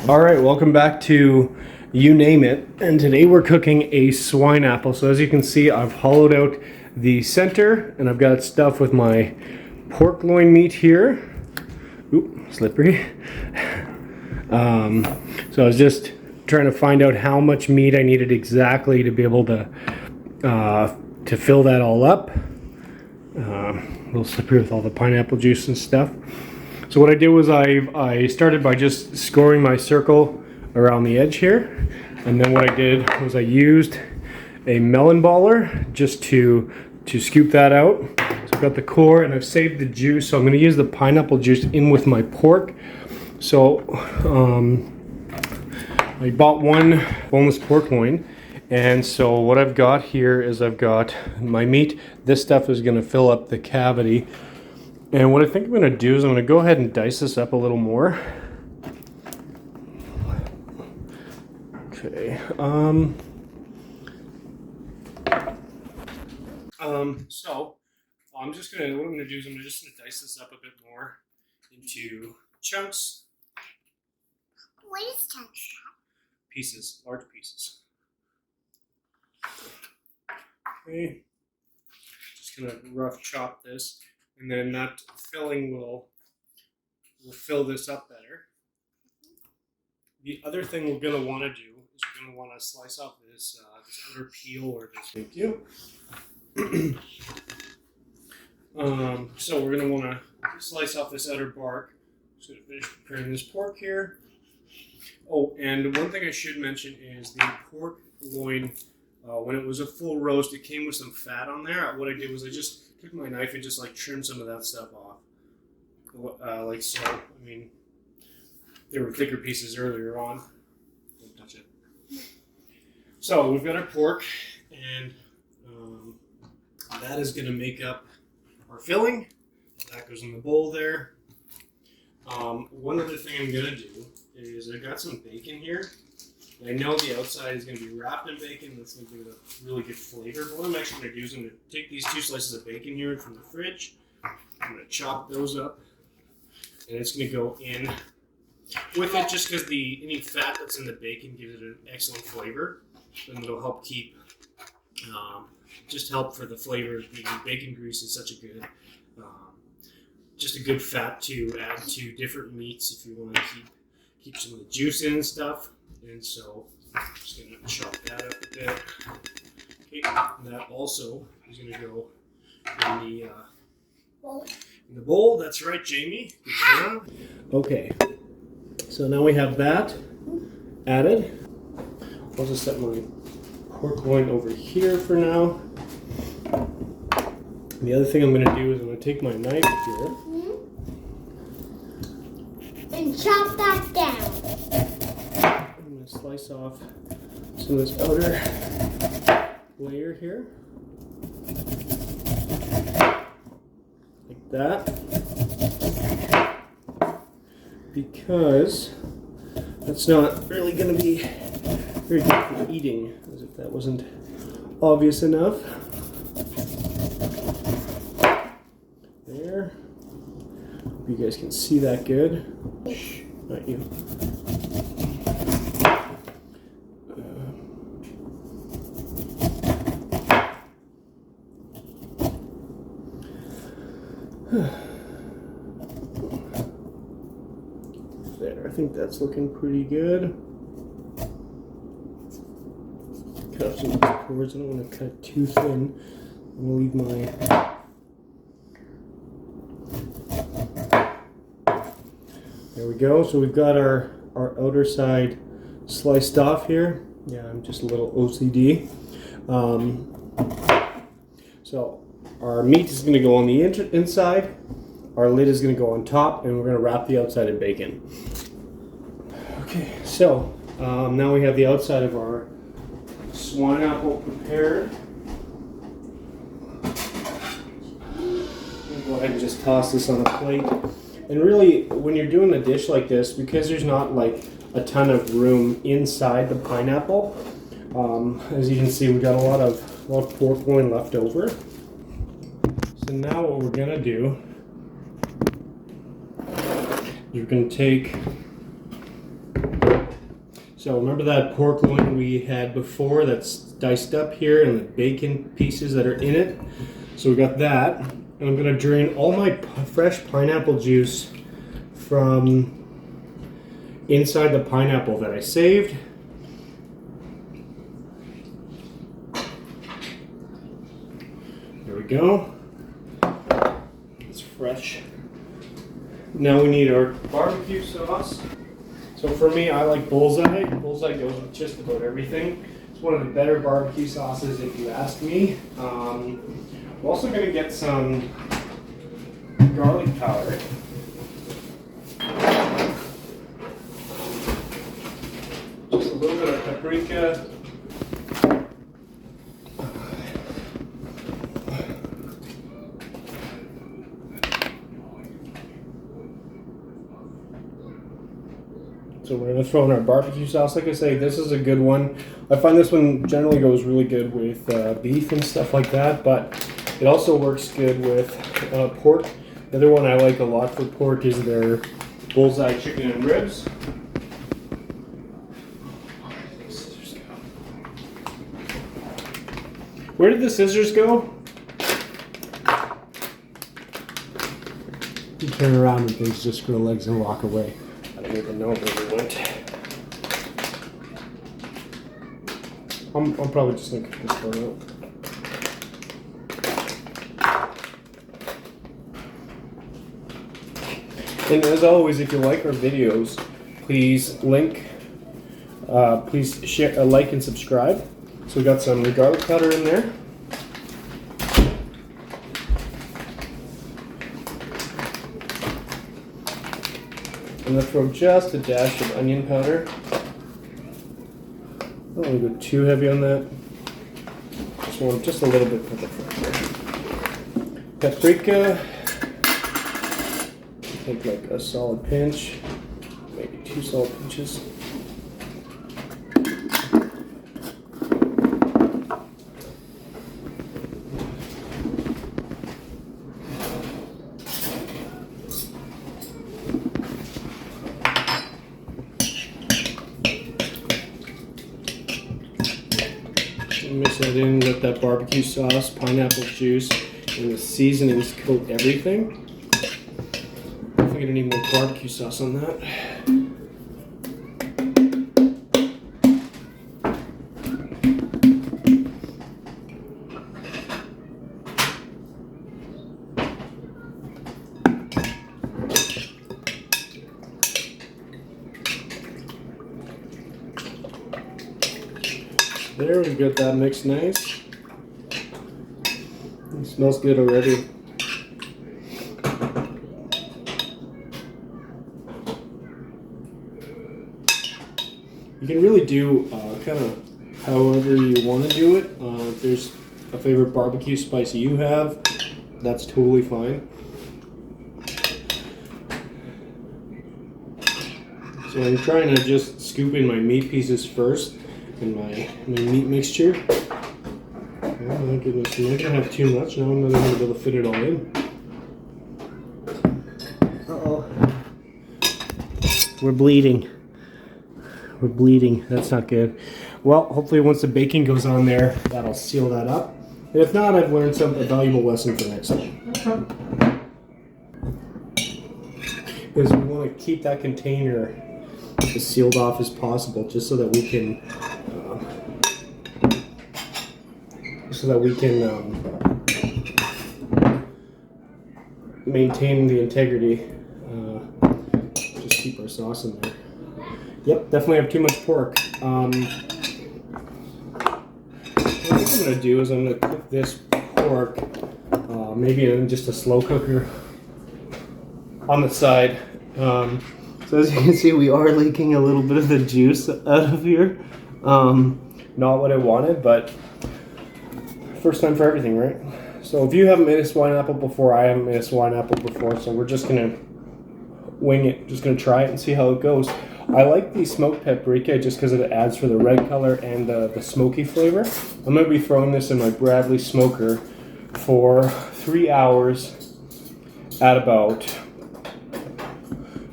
All right, welcome back to You Name It, and today we're cooking a swine apple. So as you can see, I've hollowed out the center, and I've got it stuffed with my pork loin meat here. Oop, slippery. So I was just trying to find out how much meat I needed exactly to be able to fill that all up. A little slippery with all the pineapple juice and stuff. So what I did was I started by just scoring my circle around the edge here, and then what I did was I used a melon baller just to scoop that out. So I've got the core and I've saved the juice, so I'm going to use the pineapple juice in with my pork. So I bought one boneless pork loin, and so what I've got here is I've got my meat. This stuff is going to fill up the cavity. And what I think I'm going to do is I'm going to go ahead and dice this up a little more. Okay. So I'm just going to, what I'm going to do is I'm just going to dice this up a bit more into chunks. What is chunks? Pieces, large pieces. Okay. Just going to rough chop this. And then that filling will fill this up better. The other thing we're going to want to do is we're going to want to slice off this outer peel or this. Thank you. So we're going to want to slice off this outer bark. Just going to finish preparing this pork here. Oh, and one thing I should mention is the pork loin. When it was a full roast, it came with some fat on there. What I did was I just took my knife and just like trimmed some of that stuff off. Like so. I mean, there were thicker pieces earlier on. Don't touch it. So we've got our pork, and that is going to make up our filling. That goes in the bowl there. One other thing I'm going to do is I got some bacon here. I know the outside is going to be wrapped in bacon. That's going to give it a really good flavor. But what I'm actually going to do is I'm going to take these 2 slices of bacon here from the fridge. I'm going to chop those up. And it's going to go in with it just because any fat that's in the bacon gives it an excellent flavor. And it'll help keep, just help for the flavor. Bacon grease is such a good, just a good fat to add to different meats if you want to keep some of the juice in and stuff. And so I'm just going to chop that up a bit. Okay, and that also is going to go in the bowl. That's right, Jamie. Good job. Okay, so now we have that added. I'll just set my pork loin over here for now. And the other thing I'm going to do is I'm going to take my knife here and chop that down. Slice off some of this outer layer here, like that, because that's not really going to be very good for eating, as if that wasn't obvious enough. There. Hope you guys can see that good. Shh, not you. There, I think that's looking pretty good. Cut off some of these cords. I don't want to cut too thin. I'm going to leave my... There we go. So we've got our outer side sliced off here. Yeah, I'm just a little OCD. So our meat is going to go on the inside. Our lid is going to go on top, and we're going to wrap the outside in bacon. Okay, so now we have the outside of our swine apple prepared. Go ahead and just toss this on a plate. And really, when you're doing a dish like this, because there's not like a ton of room inside the pineapple, as you can see, we've got a lot of pork loin left over. So now what we're going to do, you're going to take So remember that pork loin we had before that's diced up here and the bacon pieces that are in it? So we got that. And I'm gonna drain all my fresh pineapple juice from inside the pineapple that I saved. There we go. It's fresh. Now we need our barbecue sauce. So for me, I like Bullseye. Bullseye goes with just about everything. It's one of the better barbecue sauces if you ask me. We're also going to get some garlic powder. Just a little bit of paprika. So we're going to throw in our barbecue sauce. Like I say, this is a good one. I find this one generally goes really good with beef and stuff like that, but it also works good with pork. The other one I like a lot for pork is their Bullseye chicken and ribs. Where did the scissors go? You turn around and things just grow legs and walk away. I don't even know where they went. I'm probably just gonna cut this one out. And as always, if you like our videos, please please share, like, and subscribe. So we got some garlic powder in there. I'm going to throw just a dash of onion powder. I don't want to go too heavy on that. Just want just a little bit for the flavor. Paprika. Take like a solid pinch, maybe 2 solid pinches. Mix that in, let that barbecue sauce, pineapple juice, and the seasonings coat everything. I think I'm gonna need more barbecue sauce on that. There, we've got that mixed nice. It smells good already. You can really do kind of however you want to do it. If there's a favorite barbecue spice you have, that's totally fine. So I'm trying to just scoop in my meat pieces first in my meat mixture. Oh my goodness, I'm not gonna have too much. Now I'm not gonna be able to fit it all in. Uh-oh. We're bleeding. We're bleeding. That's not good. Well, hopefully once the bacon goes on there, that'll seal that up. And if not, I've learned a valuable lesson for next time. Because we want to keep that container as sealed off as possible, just so that we can maintain the integrity. Just keep our sauce in there. Yep, definitely have too much pork. What I'm going to do is I'm going to cook this pork maybe in just a slow cooker on the side. So as you can see, we are leaking a little bit of the juice out of here. Not what I wanted, but first time for everything, right? So if you haven't made a Swineapple before, I haven't made a Swineapple before, so we're just going to wing it, just going to try it and see how it goes. I like the smoked paprika just because it adds for the red color and the smoky flavor. I'm going to be throwing this in my Bradley smoker for 3 hours at about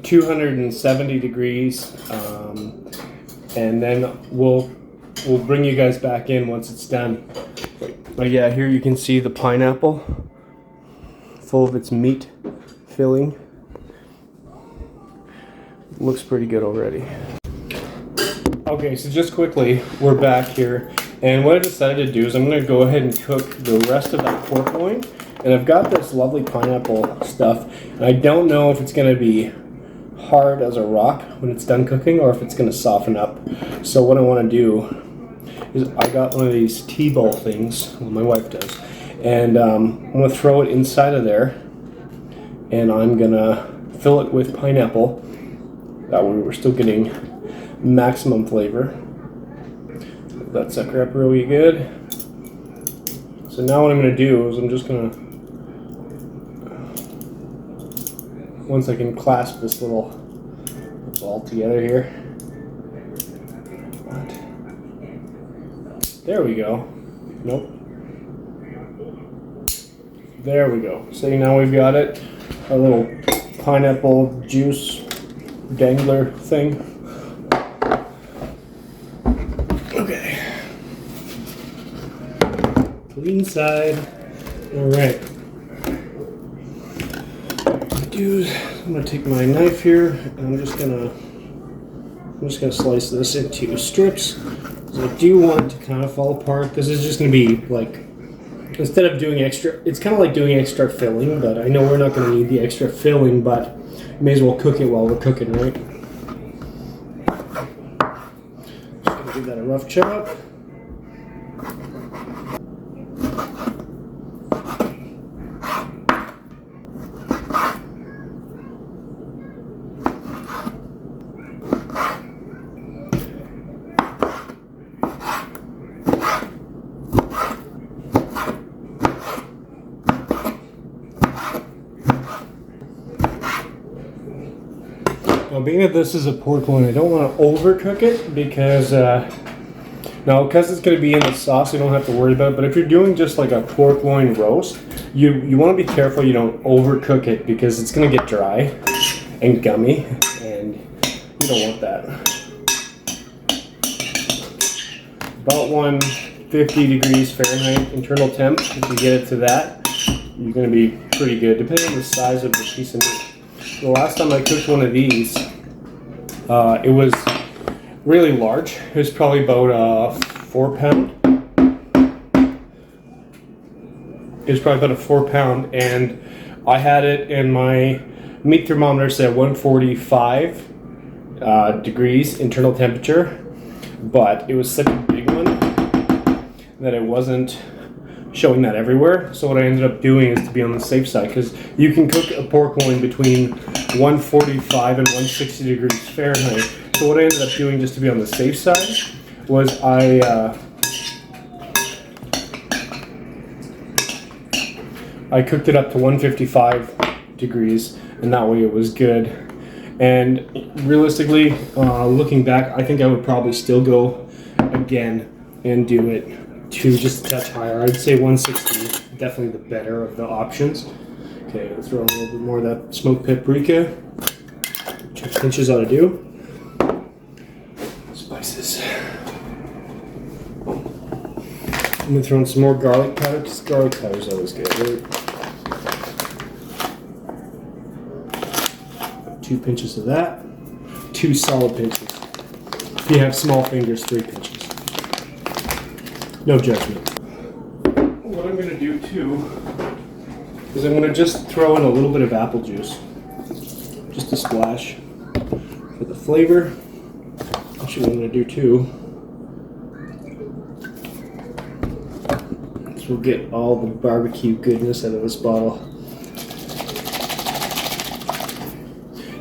270 degrees and then we'll bring you guys back in once it's done. But yeah, here you can see the pineapple full of its meat filling. Looks pretty good already. Okay, so just quickly, we're back here, and what I decided to do is I'm going to go ahead and cook the rest of that pork loin, and I've got this lovely pineapple stuff, and I don't know if it's going to be hard as a rock when it's done cooking or if it's going to soften up. So what I want to do is I got one of these T-bowl things, well, my wife does, and I'm going to throw it inside of there, and I'm going to fill it with pineapple. That way we're still getting maximum flavor. That sucker up really good. So now what I'm going to do is I'm just going to, once I can clasp this little ball together here. There we go. Nope. There we go. So now we've got it. A little pineapple juice dangler thing. Okay. Clean side. Alright. I'm gonna take my knife here and I'm just gonna slice this into strips. So I do want it to kind of fall apart. This is just gonna be like, instead of doing extra, it's kind of like doing extra filling, but I know we're not gonna need the extra filling, but may as well cook it while we're cooking, right? Just gonna give that a rough chop. Now, being that this is a pork loin, I don't want to overcook it because, because it's going to be in the sauce, you don't have to worry about it. But if you're doing just like a pork loin roast, you want to be careful you don't overcook it because it's going to get dry and gummy, and you don't want that. About 150 degrees Fahrenheit internal temp. If you get it to that, you're going to be pretty good, depending on the size of the piece of meat. The last time I cooked one of these, it was really large. It was probably about 4 pound. It was probably about a 4 pound, and I had it in my meat thermometer said 145 degrees internal temperature, but it was such a big one that it wasn't showing that everywhere. So what I ended up doing is to be on the safe side, because you can cook a pork loin between 145 and 160 degrees Fahrenheit. So what I ended up doing just to be on the safe side was I cooked it up to 155 degrees, and that way it was good. And realistically, looking back, I think I would probably still go again and do it to just a touch higher. I'd say 160 is definitely the better of the options. Okay, let's throw a little bit more of that smoked paprika. 2 pinches ought to do. Spices. I'm gonna throw in some more garlic powder because garlic powder is always good, right? 2 pinches of that. 2 solid pinches. If you have small fingers, 3 pinches. No judgment. What I'm going to do too is I'm going to just throw in a little bit of apple juice. Just a splash for the flavor. Actually, what I'm going to do too is we'll get all the barbecue goodness out of this bottle.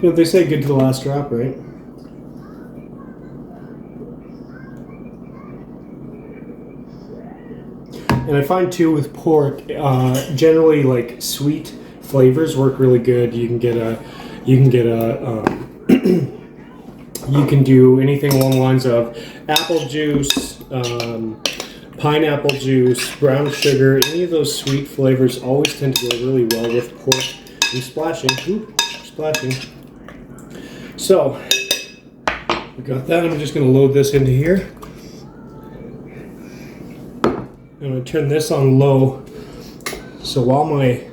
You know, they say good to the last drop, right? And I find too with pork, generally like sweet flavors work really good. You can do anything along the lines of apple juice, pineapple juice, brown sugar. Any of those sweet flavors always tend to go really well with pork. And splashing. So We got that. I'm just going to load this into here. I'm going to turn this on low. So while my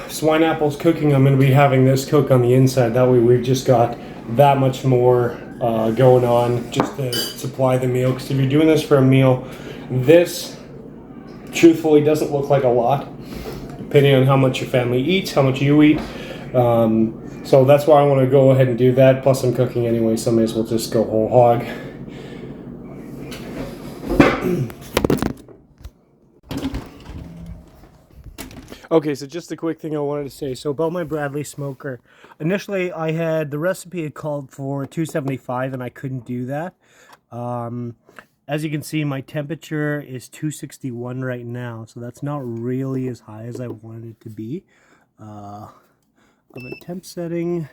swine apple's cooking, I'm going to be having this cook on the inside. That way we've just got that much more going on just to supply the meal. Because if you're doing this for a meal, this truthfully doesn't look like a lot, depending on how much your family eats, how much you eat. So that's why I want to go ahead and do that. Plus I'm cooking anyway, so I may as well just go whole hog. Okay, so just a quick thing I wanted to say. So about my Bradley smoker, initially I had the recipe had called for 275 and I couldn't do that. As you can see, my temperature is 261 right now, so that's not really as high as I wanted it to be. On the temp setting,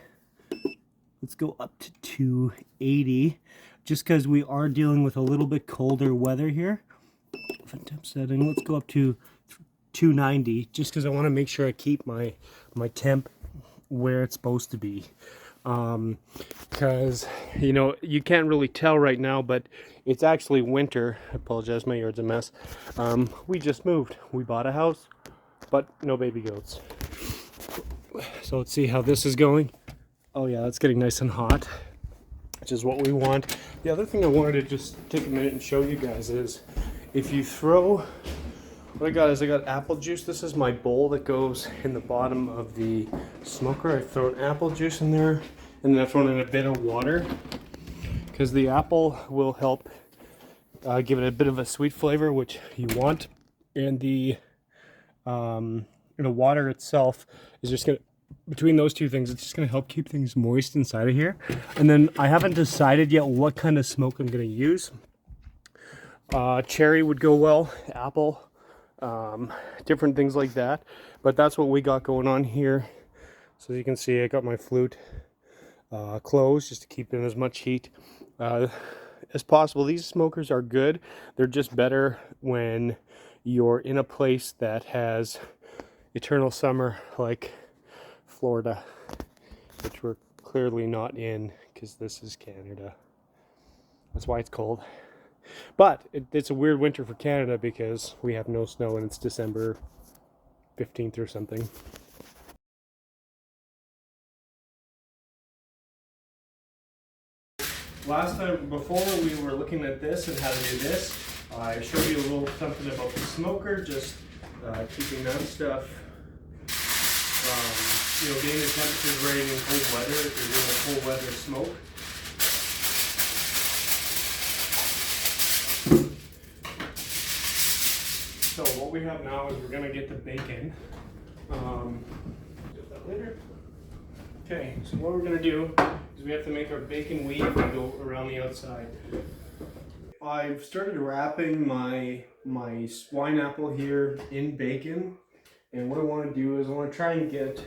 let's go up to 280, just because we are dealing with a little bit colder weather here. For temp setting, let's go up to 290, just because I want to make sure I keep my temp where it's supposed to be. Because, you know, you can't really tell right now, but it's actually winter. I apologize, my yard's a mess. We just moved. We bought a house, but no baby goats. So let's see how this is going. Oh yeah, that's getting nice and hot, which is what we want. The other thing I wanted to just take a minute and show you guys is, if you throw, what I got is I got apple juice. This is my bowl that goes in the bottom of the smoker. I've thrown apple juice in there, and then I've thrown in a bit of water, because the apple will help give it a bit of a sweet flavor, which you want, and the water itself is just gonna, between those two things, it's just gonna help keep things moist inside of here. And then I haven't decided yet what kind of smoke I'm gonna use. Cherry would go well, apple, different things like that. But that's what we got going on here. So you can see I got my flute closed just to keep in as much heat as possible. These smokers are good. They're just better when you're in a place that has eternal summer like Florida, which we're clearly not in, because this is Canada. That's why it's cold. But it's a weird winter for Canada because we have no snow and it's December 15th or something. Last time, before we were looking at this and how to do this, I showed you a little something about the smoker, just keeping that stuff, you know, getting the temperatures right in cold weather if you're doing a cold weather smoke. So what we have now is we're going to get the bacon. Get that later. Okay, so what we're going to do is we have to make our bacon weave and go around the outside. I've started wrapping my swine apple here in bacon, and what I want to do is I want to try and get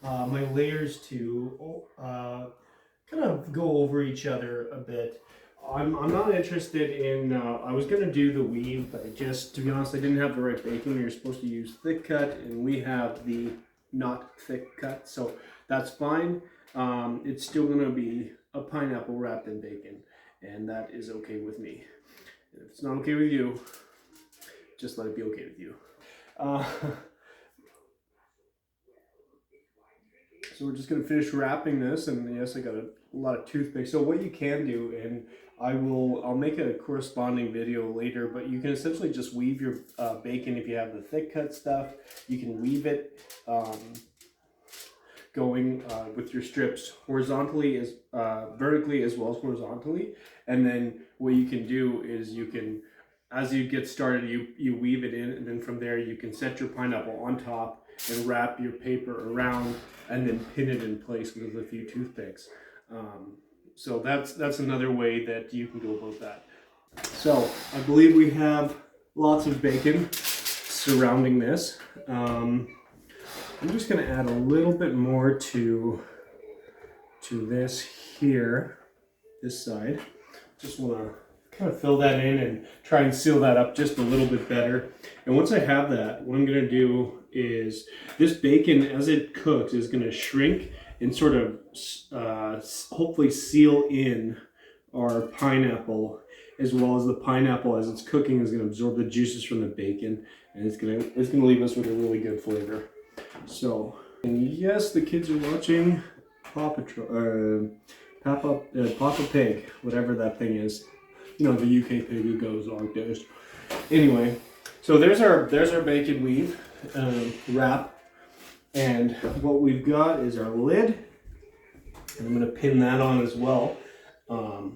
my layers to kind of go over each other a bit. I'm not interested in, I was going to do the weave, but to be honest, I didn't have the right bacon. You're supposed to use thick cut, and we have the not thick cut, so that's fine. It's still going to be a pineapple wrapped in bacon, and that is okay with me. And if it's not okay with you, just let it be okay with you. So we're just going to finish wrapping this, and yes, I got a lot of toothpicks. So what you can do, and I'll make a corresponding video later, but you can essentially just weave your bacon if you have the thick cut stuff. You can weave it going with your strips horizontally, vertically as well as horizontally. And then what you can do is you can, as you get started, you weave it in, and then from there you can set your pineapple on top and wrap your paper around and then pin it in place with a few toothpicks. So that's another way that you can go about that. So I believe we have lots of bacon surrounding this. I'm just going to add a little bit more to this here, this side. Just want to kind of fill that in and try and seal that up just a little bit better. And once I have that, what I'm going to do is this bacon, as it cooks, is going to shrink and sort of hopefully seal in our pineapple, as well as the pineapple, as it's cooking, is going to absorb the juices from the bacon, and it's going to leave us with a really good flavor. So, and yes, the kids are watching Papa Pig, whatever that thing is. You know, the UK pig who goes like this. Anyway, so there's our bacon weave wrap, and what we've got is our lid, and I'm going to pin that on as well. So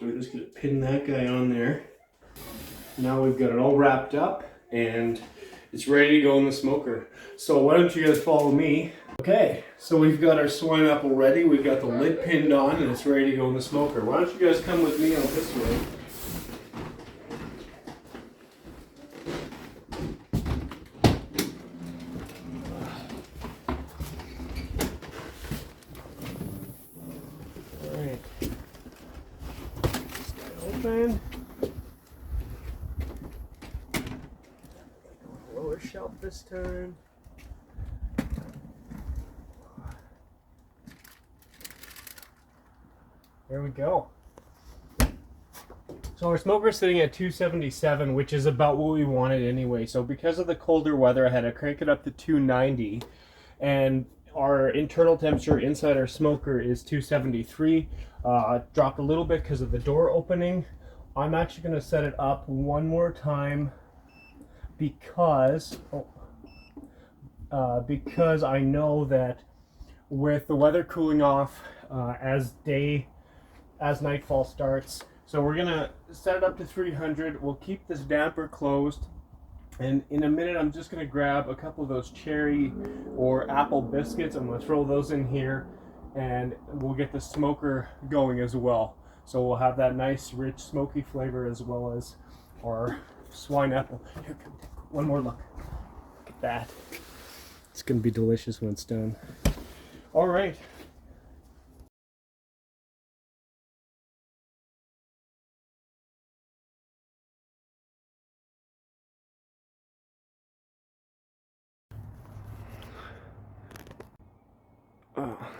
we're just going to pin that guy on there. Now we've got it all wrapped up, and it's ready to go in the smoker. So why don't you guys follow me? Okay, so we've got our Swineapple ready. We've got the lid pinned on, and it's ready to go in the smoker. Why don't you guys come with me on this way? All right. This guy open. Lower shelf this time. There we go. So our smoker's sitting at 277, which is about what we wanted anyway. So because of the colder weather, I had to crank it up to 290. And our internal temperature inside our smoker is 273. Dropped a little bit because of the door opening. I'm actually going to set it up one more time because I know that with the weather cooling off as nightfall starts. So we're gonna set it up to 300. We'll keep this damper closed, and in a minute I'm just gonna grab a couple of those cherry or apple biscuits. I'm gonna throw those in here, and we'll get the smoker going as well. So we'll have that nice rich smoky flavor as well as our Swineapple. Here, come take one more look. Look at that. It's gonna be delicious when it's done. All right.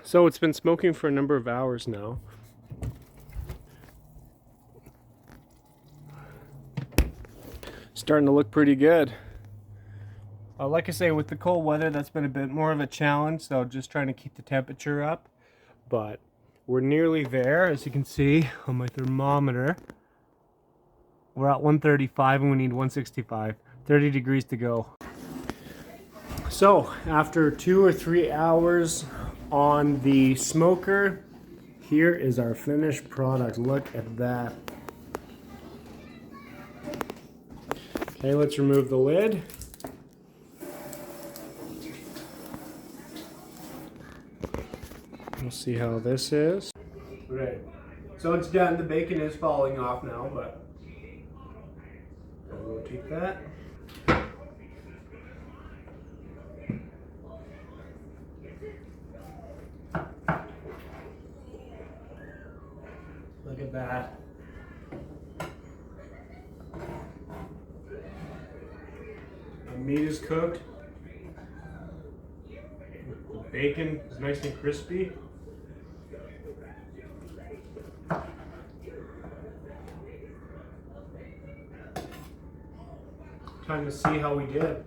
So it's been smoking for a number of hours now. Starting to look pretty good. Like I say, with the cold weather, that's been a bit more of a challenge, so just trying to keep the temperature up. But we're nearly there, as you can see on my thermometer. We're at 135 and we need 165. 30 degrees to go. So after 2 or 3 hours on the smoker, here is our finished product. Look at that. Okay, let's remove the lid. We'll see how this is. Okay, so it's done. The bacon is falling off now, but we'll take that. Look at that. The meat is cooked. The bacon is nice and crispy. Time to see how we did.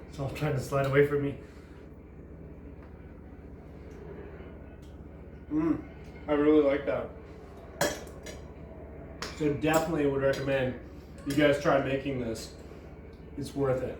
It's all trying to slide away from me. I really like that. So definitely would recommend you guys try making this. It's worth it.